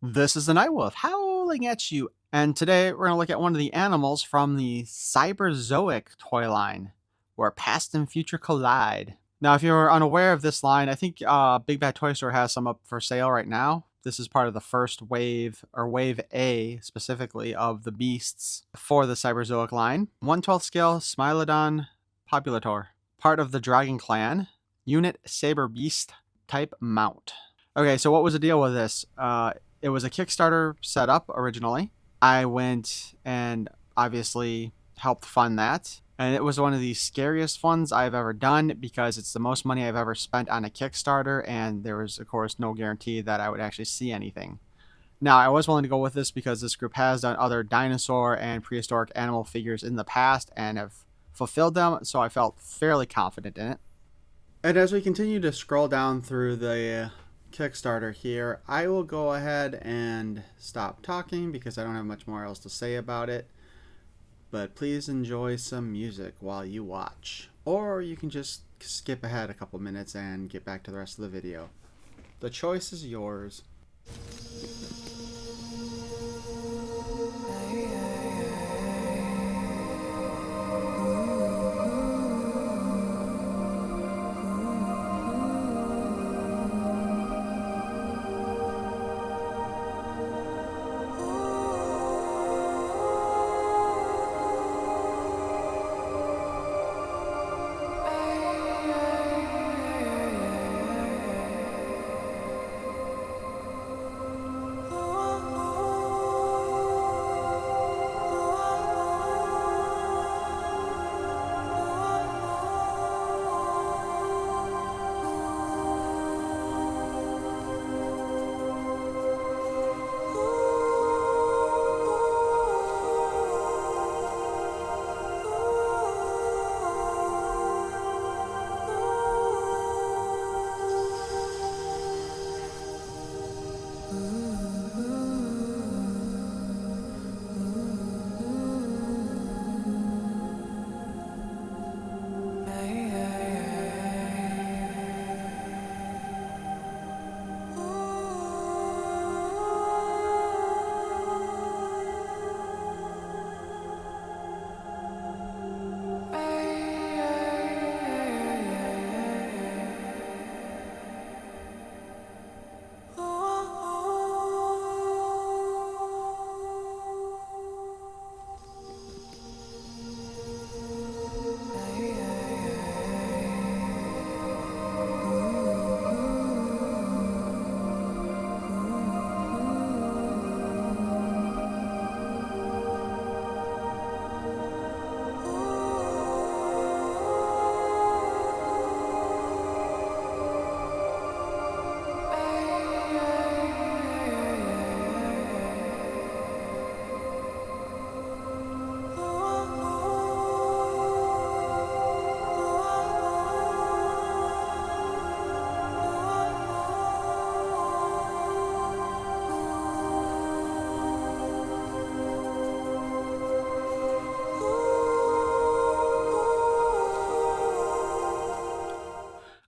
This is the Nightwolf howling at you, and today we're going to look at one of the animals from the Cyberzoic toy line, where past and future collide. Now, if you're unaware of this line, I think Big Bad Toy Store has some up for sale right now. This is part of the first wave, or Wave A specifically, of the beasts for the Cyberzoic line. 1/12 scale Smilodon populator, part of the Dragon Clan, unit Saberbeast type mount. Okay, so what was the deal with this? It was a Kickstarter setup originally. I went and obviously helped fund that. And it was one of the scariest funds I've ever done because it's the most money I've ever spent on a Kickstarter, and there was, of course, no guarantee that I would actually see anything. Now, I was willing to go with this because this group has done other dinosaur and prehistoric animal figures in the past and have fulfilled them, so I felt fairly confident in it. And as we continue to scroll down through the Kickstarter here, I will go ahead and stop talking because I don't have much more else to say about it. But please enjoy some music while you watch. Or you can just skip ahead a couple minutes and get back to the rest of the video. The choice is yours.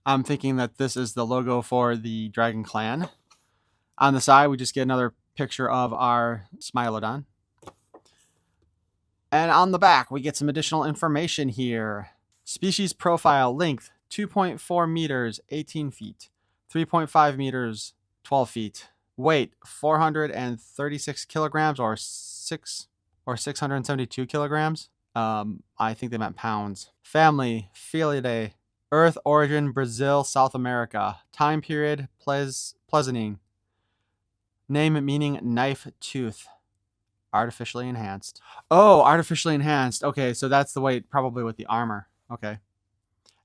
I'm thinking that this is the logo for the Dragon Clan. On the side, we just get another picture of our Smilodon. And on the back, we get some additional information here. Species profile, length 2.4 meters, 18 feet. 3.5 meters, 12 feet. Weight 436 kilograms or 672 kilograms. I think they meant pounds. Family, Felidae. Earth origin, Brazil, South America. Time period, Pleasanting. Name meaning knife tooth. Artificially enhanced. Oh, artificially enhanced. Okay, so that's the weight probably with the armor. Okay.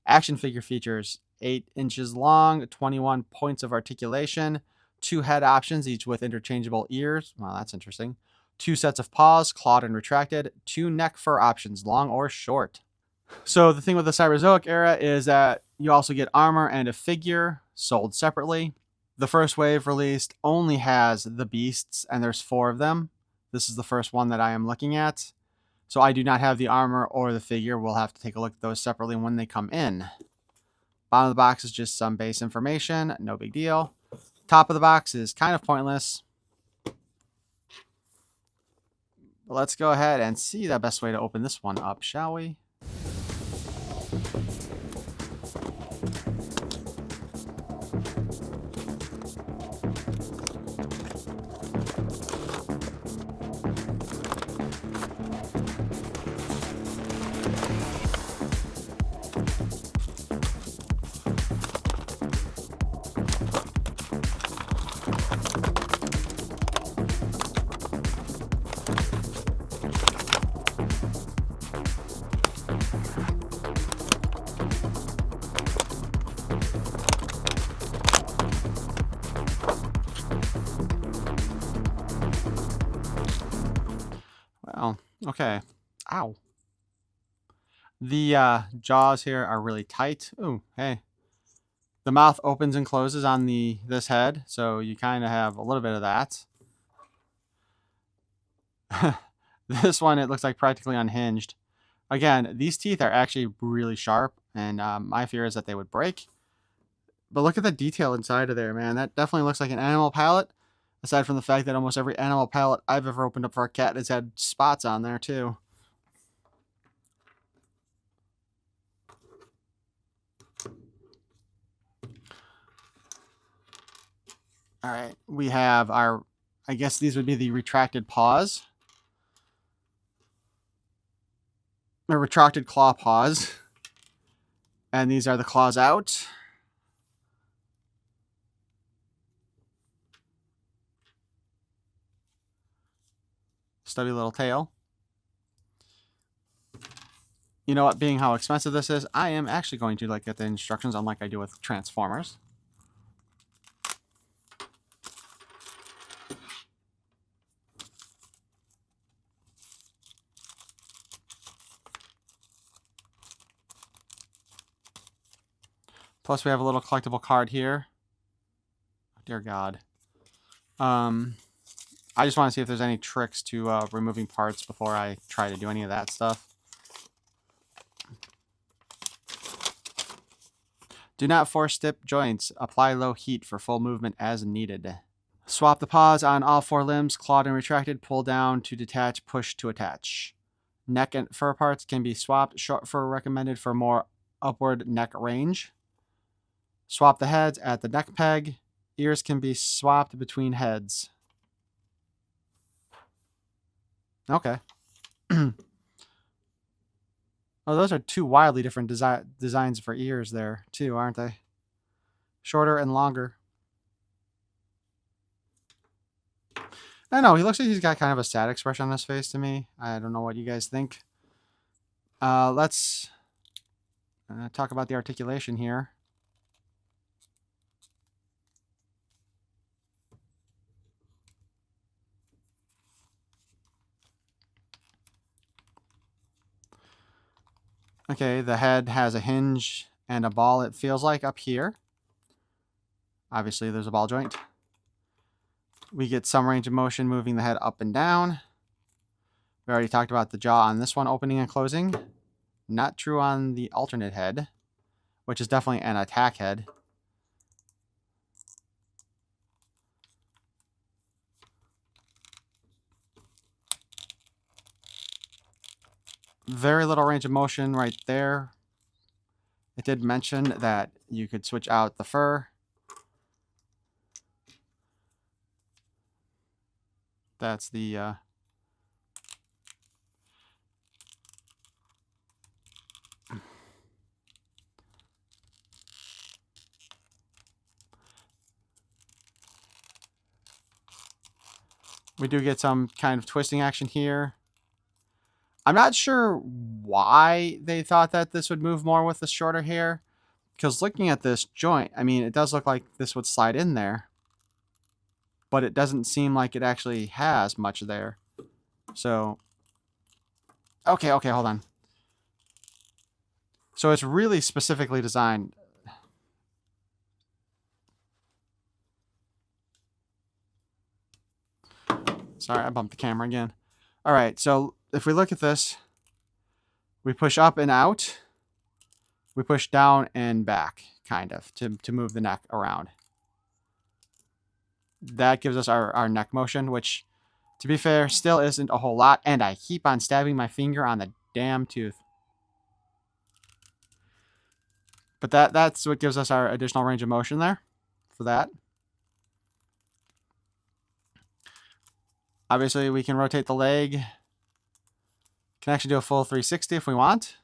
Action figure features. 8 inches long, 21 points of articulation, 2 head options, each with interchangeable ears. Wow, that's interesting. 2 sets of paws, clawed and retracted. 2 neck fur options, long or short. So the thing with the Cyberzoic era is that you also get armor and a figure sold separately. The first wave released only has the beasts, and there's 4 of them. This is the first one that I am looking at. So I do not have the armor or the figure. We'll have to take a look at those separately when they come in. Bottom of the box is just some base information. No big deal. Top of the box is kind of pointless. But let's go ahead and see the best way to open this one up, shall we? Well, okay. Ow. The jaws here are really tight. Ooh, hey. The mouth opens and closes on this head, so you kind of have a little bit of that. This one, it looks like practically unhinged. Again, these teeth are actually really sharp, and my fear is that they would break. But look at the detail inside of there, man. That definitely looks like an animal palate, aside from the fact that almost every animal palate I've ever opened up for a cat has had spots on there, too. All right, we have our, I guess these would be the retracted paws. Or retracted claw paws. And these are the claws out. Stubby little tail. You know what, being how expensive this is, I am actually going to get the instructions unlike I do with Transformers. Plus we have a little collectible card here. Dear God. I just want to see if there's any tricks to removing parts before I try to do any of that stuff. Do not force stiff joints. Apply low heat for full movement as needed. Swap the paws on all 4 limbs, clawed and retracted. Pull down to detach, push to attach. Neck and fur parts can be swapped. Short fur recommended for more upward neck range. Swap the heads at the neck peg. Ears can be swapped between heads. Okay. Oh, those are 2 wildly different designs for ears there, too, aren't they? Shorter and longer. I know, he looks like he's got kind of a sad expression on his face to me. I don't know what you guys think. Let's talk about the articulation here. Okay, the head has a hinge and a ball, it feels like, up here. Obviously, there's a ball joint. We get some range of motion moving the head up and down. We already talked about the jaw on this one opening and closing. Not true on the alternate head, which is definitely an attack head. Very little range of motion right there. It did mention that you could switch out the fur. That's the we do get some kind of twisting action here. I'm not sure why they thought that this would move more with the shorter hair, because looking at this joint, I mean, it does look like this would slide in there, but it doesn't seem like it actually has much there. So, okay, hold on. So it's really specifically designed. Sorry, I bumped the camera again. All right, so if we look at this, we push up and out. We push down and back, kind of, to move the neck around. That gives us our neck motion, which To be fair, still isn't a whole lot, and I keep on stabbing my finger on the damn tooth. But that's what gives us our additional range of motion there for that. Obviously, we can rotate the leg. Can actually do a full 360 if we want.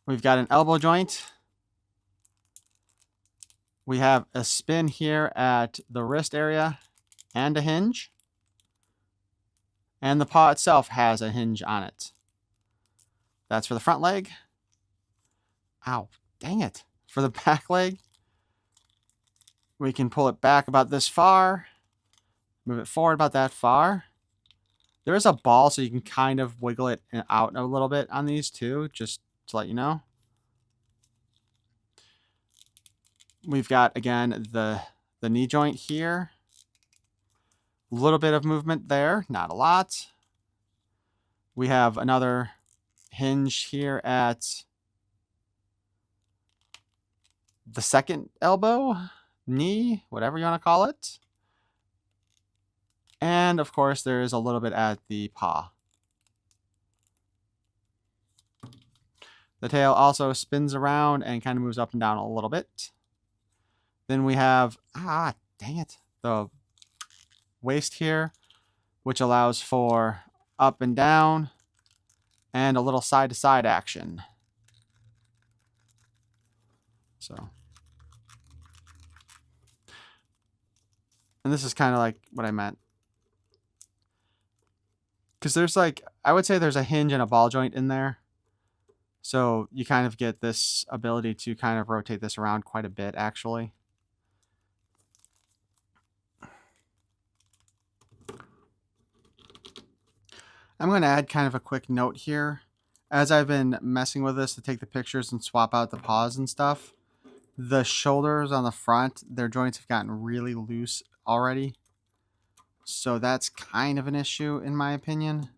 We've got an elbow joint. We have a spin here at the wrist area and a hinge. And the paw itself has a hinge on it. That's for the front leg. Ow, dang it. For the back leg, we can pull it back about this far. Move it forward about that far. There is a ball, so you can kind of wiggle it out a little bit on these too, just to let you know. We've got, again, the knee joint here. A little bit of movement there, not a lot. We have another hinge here at the second elbow, knee, whatever you want to call it. And, of course, there is a little bit at the paw. The tail also spins around and kind of moves up and down a little bit. Then we have, dang it, the waist here, which allows for up and down and a little side-to-side action. So, and this is kind of like what I meant. Because there's like, I would say there's a hinge and a ball joint in there. So you kind of get this ability to kind of rotate this around quite a bit, actually. I'm going to add kind of a quick note here. As I've been messing with this to take the pictures and swap out the paws and stuff, the shoulders on the front, their joints have gotten really loose already. So that's kind of an issue in my opinion.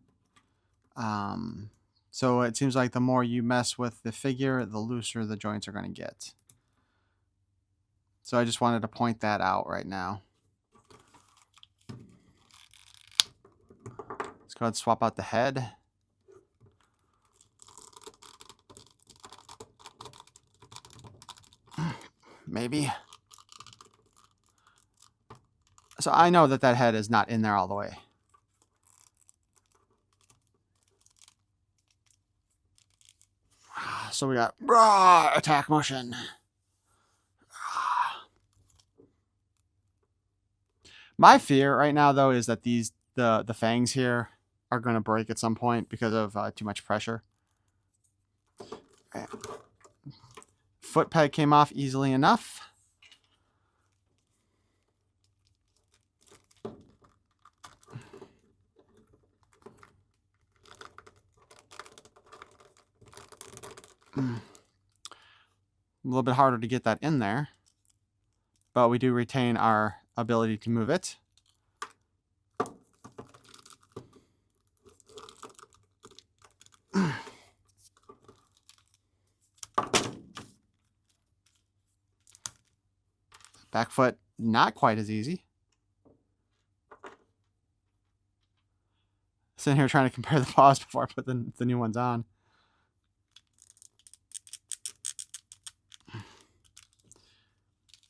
So it seems like the more you mess with the figure, the looser the joints are going to get. So I just wanted to point that out right now. Let's go ahead and swap out the head. Maybe. So I know that that head is not in there all the way. So we got attack motion. My fear right now, though, is that the fangs here are going to break at some point because of too much pressure. Foot peg came off easily enough. A little bit harder to get that in there, but we do retain our ability to move it. Back foot, not quite as easy. Sitting here trying to compare the paws before I put the new ones on.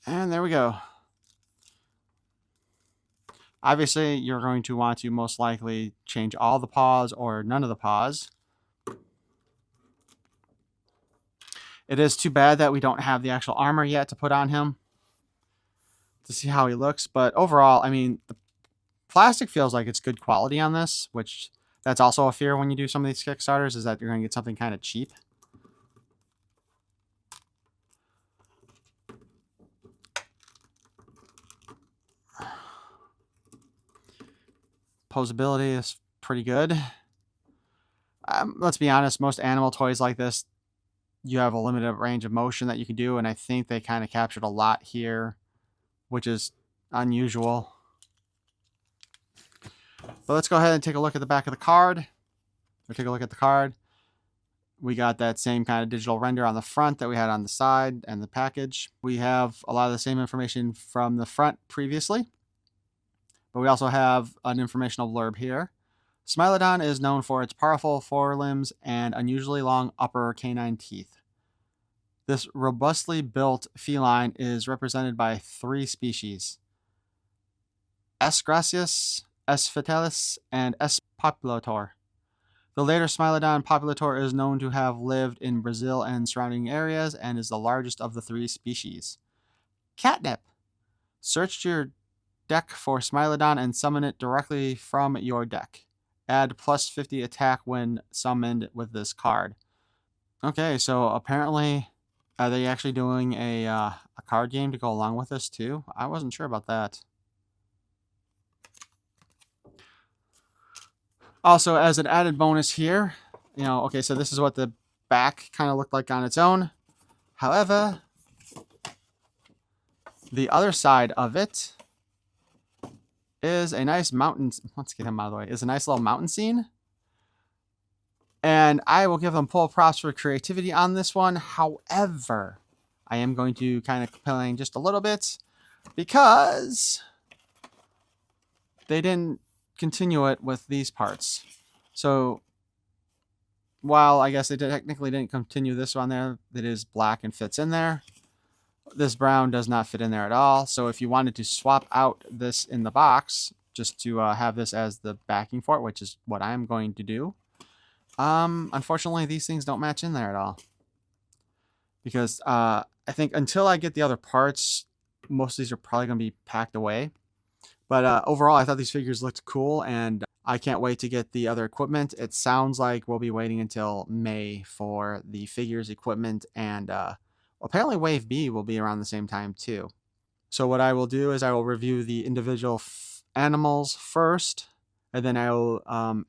And there we go. Obviously, you're going to want to most likely change all the paws or none of the paws. It is too bad that we don't have the actual armor yet to put on him to see how he looks. But overall, I mean, the plastic feels like it's good quality on this, which that's also a fear when you do some of these Kickstarters, is that you're going to get something kind of cheap. Posability is pretty good. Let's be honest, most animal toys like this, you have a limited range of motion that you can do, and I think they kind of captured a lot here, which is unusual. But let's go ahead and take a look at the back of the card. Or take a look at the card. We got that same kind of digital render on the front that we had on the side and the package. We have a lot of the same information from the front previously, But we also have an informational blurb here. Smilodon is known for its powerful forelimbs and unusually long upper canine teeth. This robustly built feline is represented by 3 species: S. gracias, S. fatalis, and S. populator. The later Smilodon populator is known to have lived in Brazil and surrounding areas and is the largest of the 3 species. Catnip. Search your deck for Smilodon and summon it directly from your deck. Add plus 50 attack when summoned with this card. Okay, so apparently, are they actually doing a card game to go along with this too? I wasn't sure about that. Also, as an added bonus here, okay, so this is what the back kind of looked like on its own. However, the other side of it is a nice mountain. Let's get him out of the way. Is a nice little mountain scene. And I will give them full props for creativity on this one. However, I am going to kind of complain just a little bit because they didn't continue it with these parts. So while I guess they technically didn't continue this one there, that is black and fits in there, this brown does not fit in there at all. So if you wanted to swap out this in the box just to have this as the backing for it, which is what I'm going to do, unfortunately these things don't match in there at all, because I think until I get the other parts, most of these are probably going to be packed away. But overall, I thought these figures looked cool, and I can't wait to get the other equipment. It sounds like we'll be waiting until May for the figures, equipment, and apparently Wave B will be around the same time too. So what I will do is I will review the individual animals first, and then I will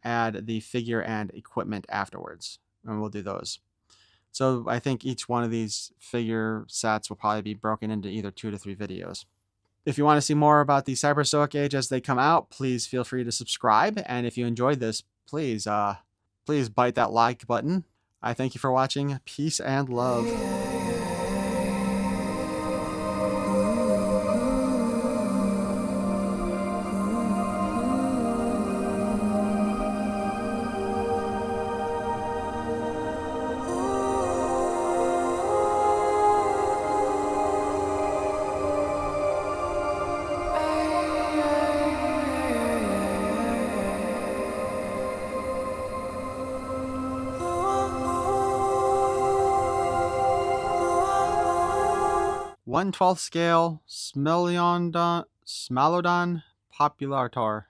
add the figure and equipment afterwards, and we'll do those. So I think each one of these figure sets will probably be broken into either 2 to 3 videos. If you want to see more about the Cyberzoic Age as they come out, please feel free to subscribe. And if you enjoyed this, please bite that like button. I thank you for watching. Peace and love. 1/12 scale Smilodon populator.